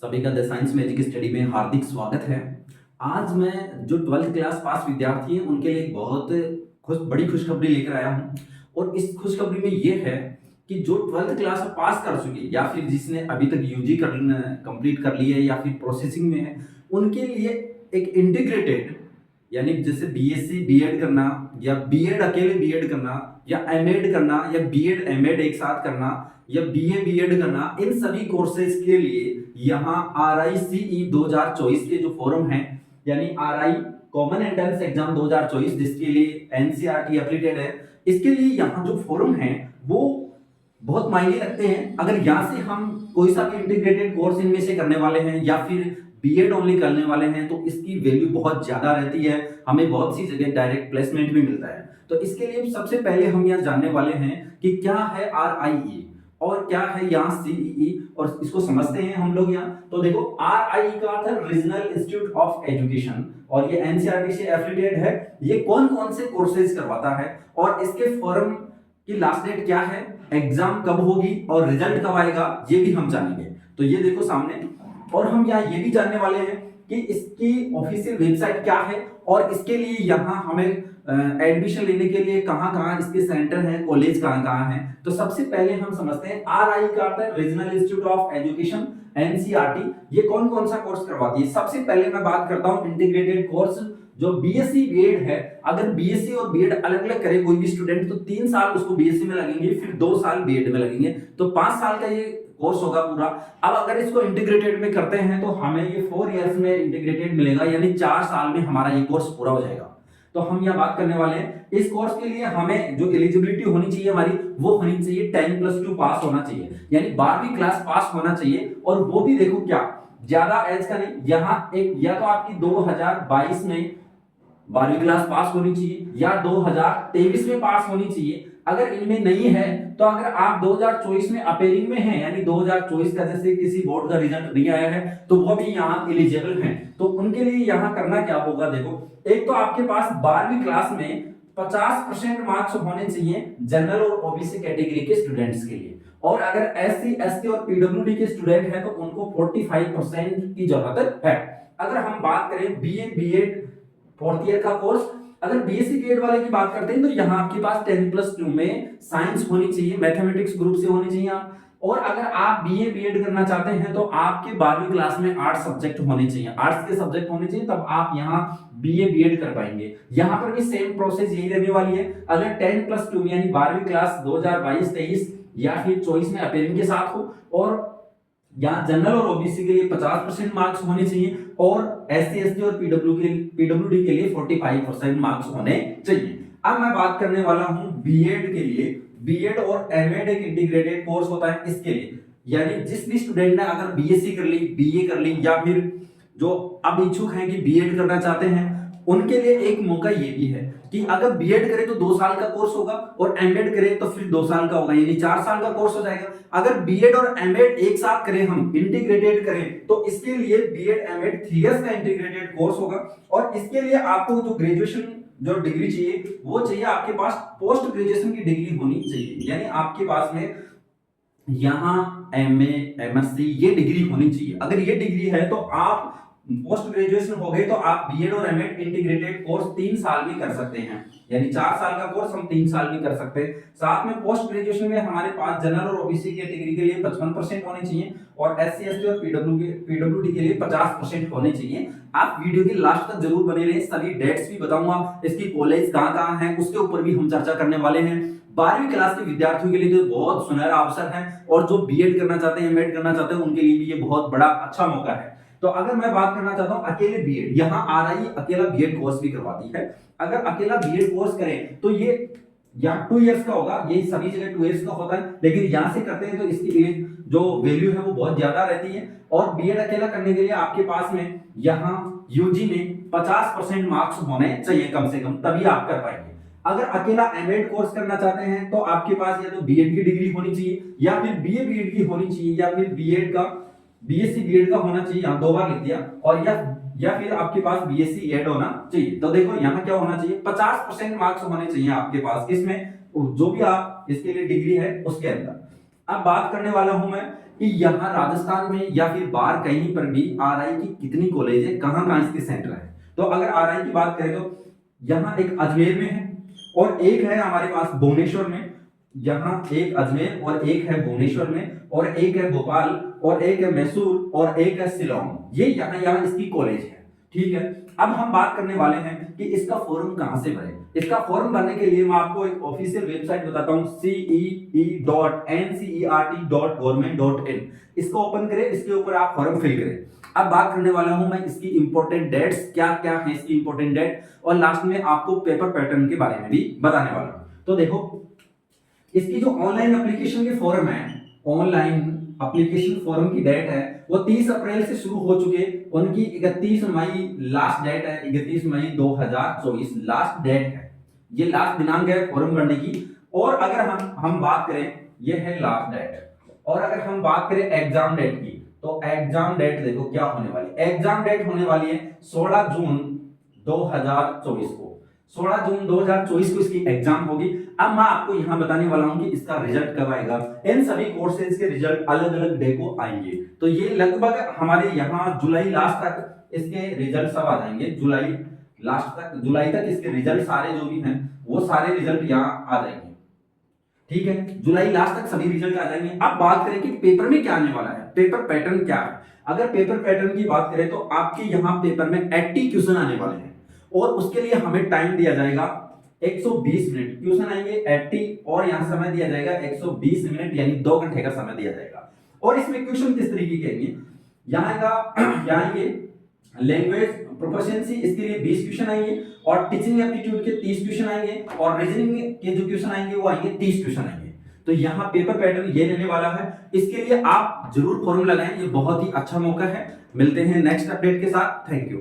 सभी का the science magic study में हार्दिक स्वागत है। आज मैं जो 12th क्लास पास विद्यार्थी हैं उनके लिए एक बहुत बड़ी खुशखबरी लेकर आया हूं। और इस खुशखबरी में ये है कि जो 12th क्लास में पास कर चुके या फिर जिसने अभी तक यूजी कंप्लीट कर ली है या फिर प्रोसेसिंग में है, उनके लिए एक इंटीग्रेटेड यानी जैसे बीएससी बीएड करना या बीएड अकेले बीएड करना या एमएड करना या बीएड एमएड एक साथ करना या बीए बीएड करना, इन सभी कोर्सेज के लिए यहाँ RICE 2024 के जो फॉर्म है यानी RI कॉमन एंट्रेंस एग्जाम 2024 जिसके लिए NCERT एप्लीकेटेड है, इसके लिए यहाँ जो फॉर्म है वो बहुत मायने रखते हैं। अगर यहाँ से हम कोई सा भी इंटीग्रेटेड कोर्स इनमें से करने वाले हैं या फिर बीएड ओनली करने वाले हैं तो इसकी वैल्यू बहुत ज्यादा रहती है, हमें बहुत सी जगह डायरेक्ट प्लेसमेंट भी मिलता है। तो इसके लिए सबसे पहले हम यहाँ जानने वाले हैं कि क्या है RIE और क्या है यहाँ CEE, और इसको समझते हैं हम लोग यहाँ। तो देखो RIE का अर्थ है रीजनल इंस्टीट्यूट ऑफ एजुकेशन और ये NCERT से एफिलिएटेड है। ये कौन कौन से कोर्सेज करवाता है और इसके फॉर्म की लास्ट डेट क्या है, एग्जाम कब होगी और रिजल्ट कब आएगा, ये भी हम जानेंगे। तो ये देखो सामने, और हम यहाँ ये भी जानने वाले हैं कि इसकी ऑफिशियल वेबसाइट क्या है और इसके लिए यहाँ हमें एडमिशन लेने के लिए कहाँ कहाँ इसके सेंटर हैं, कॉलेज कहाँ कहाँ हैं। तो सबसे पहले हम समझते हैं RI का अर्थ है regional institute of education NCERT। ये कौन कौन सा कोर्स करवाती है। सबसे पहले मैं बात करता हूँ इंटीग्रेटेड कोर्स जो BSc बीएड है। अगर BSc और बीएड अलग अलग करे कोई भी स्टूडेंट तो 3 साल उसको BSc में लगेंगे, फिर 2 साल बीएड में लगेंगे, तो 5 साल का ये कोर्स होगा पूरा। अब अगर इसको इंटीग्रेटेड में करते हैं तो हमें ये 4 इयर्स में इंटीग्रेटेड मिलेगा, यानी 4 साल में हमारा ये कोर्स पूरा हो जाएगा। तो हम यह बात करने वाले हैं इस कोर्स के लिए हमें जो एलिजिबिलिटी होनी चाहिए हमारी वो होनी चाहिए 10+2 पास होना चाहिए, यानी 12वीं क्लास पास होना चाहिए। और वो भी देखो क्या ज्यादा एज का नहीं, यहाँ एक या तो आपकी 2022 में 12वीं क्लास पास होनी चाहिए या 2023 में पास होनी चाहिए। अगर इनमें नहीं है तो अगर आप 2024 में अपेयरिंग में हैं यानी 2024 का जैसे किसी बोर्ड का रिजल्ट नहीं आया है तो वो भी यहाँ एलिजिबल हैं। तो उनके लिए यहाँ करना क्या होगा, देखो एक तो आपके पास 12वीं क्लास में 50% मार्क्स होने चाहिए जनरल और ओबीसी कैटेगरी के स्टूडेंट्स के लिए, और अगर SC ST और PWD के स्टूडेंट हैं तो उनको 45% की जरूरत है। अगर हम बात करें BA BEd 4th ईयर का कोर्स, अगर BSc बीएड वाले की बात करते हैं तो यहाँ आपके पास 10+2 में साइंस होनी चाहिए, मैथमेटिक्स ग्रुप से होनी चाहिए आप। और अगर आप BA बीएड करना चाहते हैं तो आपके 12वीं क्लास में 8 सब्जेक्ट होने चाहिए, आर्ट्स के सब्जेक्ट होने चाहिए, तब आप यहाँ BA बीएड कर पाएंगे। यहाँ पर भी सेम प्रोसेस यही रहने वाली है। अगर 10+2 यानी 12वीं क्लास 2022-23 या फिर 24 में अपेयरिंग के साथ हो, और यहाँ जनरल और ओबीसी के लिए 50% मार्क्स होने चाहिए और SC ST और PWD के लिए 45% मार्क्स होने चाहिए। अब मैं बात करने वाला हूँ बीएड के लिए। बीएड और एमएड एक इंटीग्रेटेड कोर्स होता है इसके लिए, यानी जिस भी स्टूडेंट ने अगर BSc कर ली, BA कर ली या फिर जो अब इच्छुक हैं कि बीएड करना चाहते हैं उनके लिए एक मौका ये भी है कि अगर बीएड करे तो 2 साल का कोर्स होगा और एमएड करे तो फिर 2 साल का होगा, यानी 4 साल का कोर्स हो जाएगा। अगर बीएड और एमएड एक साथ करें, हम इंटीग्रेटेड करें, तो इसके लिए बीएड एमएड 3 इयर्स का इंटीग्रेटेड कोर्स होगा। और इसके लिए आपको जो ग्रेजुएशन जो डिग्री चाहिए वो चाहिए आपके पास पोस्ट ग्रेजुएशन की डिग्री होनी चाहिए, यानी आपके पास में यहाँ MA MSc ये डिग्री होनी चाहिए। अगर ये डिग्री है तो आप पोस्ट ग्रेजुएशन हो गए तो आप बीएड और एमएड इंटीग्रेटेड कोर्स 3 साल भी कर सकते हैं, यानी 4 साल का कोर्स हम 3 साल भी कर सकते हैं। साथ में पोस्ट ग्रेजुएशन में हमारे पास जनरल और ओबीसी कैटेगरी के लिए 55% होने चाहिए और SC ST और PWD के लिए 50% होने चाहिए। आप वीडियो के लास्ट तक जरूर बने रहिए, सभी डेट्स भी बताऊंगा, इसकी कॉलेज कहाँ कहाँ है उसके ऊपर भी हम चर्चा करने वाले हैं। 12वीं क्लास के विद्यार्थियों के लिए तो बहुत सुनहरा अवसर है और जो बीएड करना चाहते हैं एमएड करना चाहते हैं उनके लिए भी ये बहुत बड़ा अच्छा मौका है। तो अगर मैं बात करना चाहता हूं अकेले बीएड, यहाँ RI अकेला बीएड कोर्स भी करवाती है। अगर अकेला बीएड कोर्स करें तो ये यहाँ 2 इयर्स का होगा, ये सभी जगह 2 इयर्स का होता है, लेकिन यहाँ से करते हैं तो इसकी जो वैल्यू है वो बहुत ज्यादा रहती है। और बीएड अकेला करने के लिए आपके पास में यहाँ यूजी में 50% मार्क्स होने चाहिए कम से कम, तभी आप कर पाएंगे। अगर अकेला एमएड कोर्स करना चाहते हैं तो आपके पास या तो बीएड की डिग्री होनी चाहिए या फिर BA बीएड की होनी चाहिए या फिर बीएड का BSc बीएड का होना चाहिए, यहाँ 2 बार लिख दिया, और या फिर आपके पास BSc एड होना चाहिए। तो देखो यहाँ क्या होना चाहिए, 50% मार्क्स होने चाहिए आपके पास इसमें, जो भी आप इसके लिए डिग्री है उसके अंदर। अब बात करने वाला हूं मैं कि यहाँ राजस्थान में या फिर बाहर कहीं पर भी आरआई की कितनी कॉलेज है, कहाँ कहाँ इसके सेंटर है। तो अगर आरआई की बात करें तो यहाँ एक अजमेर में है और एक है हमारे पास भुवनेश्वर में। यहाँ एक अजमेर और एक है भुवनेश्वर में और एक है भोपाल और एक है मैसूर और एक है शिलोंग। ये यहाँ इसकी कॉलेज है। ठीक है, अब हम बात करने वाले हैं कि इसका फॉर्म कहां से भरे। इसका फॉर्म भरने के लिए मैं आपको एक ऑफिशियल वेबसाइट बताता हूं, cee.ncert.government.in। इसको ओपन करें, इसके ऊपर आप फॉर्म फिल करें। अब बात करने वाला हूं मैं इसकी इंपॉर्टेंट डेट्स, क्या क्या है इसकी इंपॉर्टेंट डेट, और लास्ट में आपको पेपर पैटर्न के बारे में भी बताने वाला हूं। तो देखो, इसकी जो ऑनलाइन एप्लीकेशन के फॉर्म है, ऑनलाइन एप्लीकेशन फॉर्म की डेट है वो 30 अप्रैल से शुरू हो चुके, उनकी 31 मई लास्ट डेट है। 31 मई 2024 लास्ट डेट है, ये लास्ट दिनांक है फॉर्म भरने की। और अगर हम बात करें, ये है लास्ट डेट। और अगर हम बात करें एग्जाम डेट की, तो एग्जाम डेट देखो क्या होने वाली है। एग्जाम डेट होने वाली है 16 जून 2024 को। 16 जून 2024 को इसकी एग्जाम होगी। अब मैं आपको यहां बताने वाला हूं कि इसका रिजल्ट कब आएगा। इन सभी कोर्सेज के रिजल्ट अलग अलग डे को आएंगे। तो ये लगभग हमारे यहां जुलाई लास्ट तक इसके रिजल्ट सब आ जाएंगे। जुलाई लास्ट तक, जुलाई तक इसके रिजल्ट सारे जो भी हैं वो सारे रिजल्ट यहां आ जाएंगे। ठीक है, जुलाई लास्ट तक सभी रिजल्ट आ जाएंगे। अब बात करें कि पेपर में क्या आने वाला है, पेपर पैटर्न क्या है। अगर पेपर पैटर्न की बात करें तो आपके यहां पेपर में 80 क्वेश्चन आने वाले हैं और उसके लिए हमें टाइम दिया जाएगा 120 मिनट। क्वेश्चन आएंगे 80 और यहां समय दिया जाएगा 120 मिनट, यानी 2 घंटे का समय दिया जाएगा। और इसमें क्वेश्चन किस तरीके के आएंगे, यहाँ ये लैंग्वेज प्रोफिशिएंसी, इसके लिए 20 क्वेश्चन आएंगे और टीचिंग एप्टीट्यूड के 30 क्वेश्चन आएंगे और रीजनिंग के जो क्वेश्चन आएंगे वो आएंगे 30 क्वेश्चन आएंगे। तो यहाँ पेपर पैटर्न ये रहने वाला है। इसके लिए आप जरूर फॉर्म लगाएं, ये बहुत ही अच्छा मौका है। मिलते हैं नेक्स्ट अपडेट के साथ। Thank you.